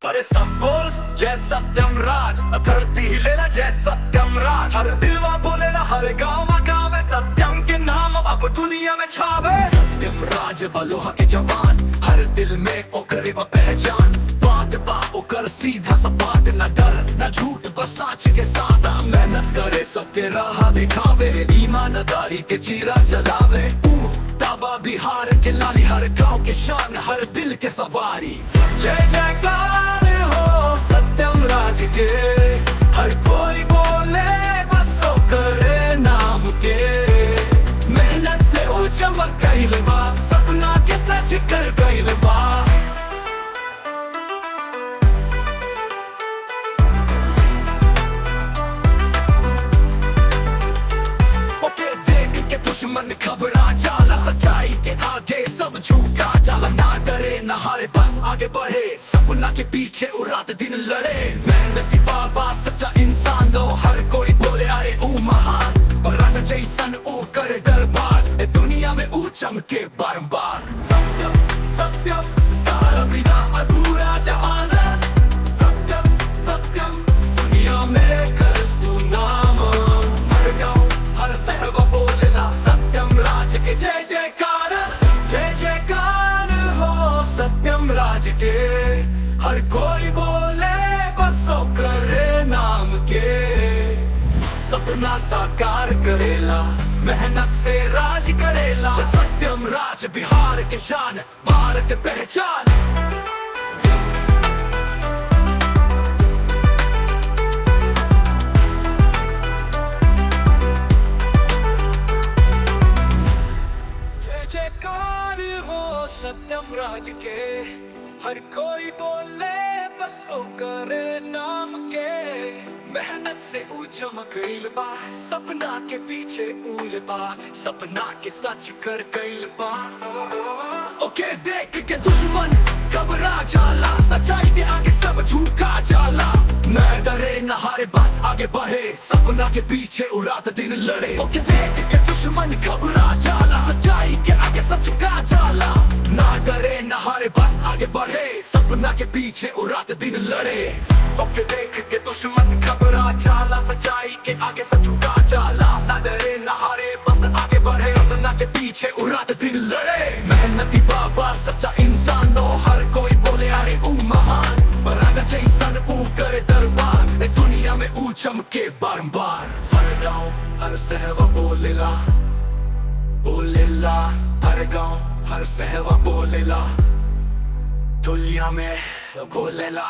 अरे सब बोल जय सत्यम राज, धरती हिलेला जय सत्यम राज। हर दिलवा बोलेला, हर गाँव गावे, सत्यम के नाम अब दुनिया में छावे। सत्यम राज बलोहा के जवान, हर दिल में ओकरे बा पहचान। बात बा ओकर सीधा सा बात, न डर न झूठ बस साच के साथ। मेहनत करे सबके राह दिखावे, ईमानदारी के चीरा जलावे। ताबा बिहार के लाली, हर गांव के शान, हर दिल के सवारी। जय जयकार हो सत्यम राज के, हर कोई बोले बस करे नाम के। मेहनत से वो चमक गइल बा, सपना के सच कर गइल बा। ओके देख के दुश्मन घबरा जाला, सच्चाई के आगे सब झुका जाला। ना डरे ना हारे बस आगे बढ़े, सपना के पीछे रात दिन लड़े। मेहनती बाबा सच्चा इंसान दो, हर कोई बोले अरे ऊ महान। और राजा जैसन ऊ करे दरबार, दुनिया में ऊ चमके बारंबार। सत्यम सत्यम तारा बिना अधूरा जहान। सत्यम सत्यम दुनिया में कर तू नाम। हर गाँव हर शहर वो बोलेला, सत्यम राज के जय जयकार। जय जयकार हो सत्यम राज के, हर कोई बोले बस करे नाम के। सपना साकार करेला, मेहनत से राज करेला। सत्यम राज बिहार के शान, भारत पहचान। जयकार हो सत्यम राज के, हर कोई बोले बस वो करे नाम के। मेहनत से ऊ चमक गइल बा, सपना के पीछे ऊल बा, सपना के सच कर गइल बा। ओके देख के दुश्मन घबरा जाला, सच्चाई के आगे सब झुका जाला। न डरे न हारे बस आगे बढ़े, सपना के पीछे रात दिन लड़े। ओके देख के दुश्मन घबरा जाला, सच्चाई के आगे सब झुका जाला। ना डरे न हारे बस आगे बढ़े, सपना के पीछे रात दिन लड़े। ओके देख के दुश्मन घबरा जाला, सच्चाई के आगे सब झुका जाला। ना डरे न हारे बस आगे बढ़े, सपना के पीछे रात दिन लड़े। मेहनती बाबा सच्चा इंसान दो, हर कोई बोले अरे ऊ महान। राजा जैसन ऊ करे दरबार, दुनिया में ऊ चमके बारंबार। हर गाँव हर शहर बोलेला, बोलेला। हर गाँव हर शहर बोलेला, दुनिया में बोलेला।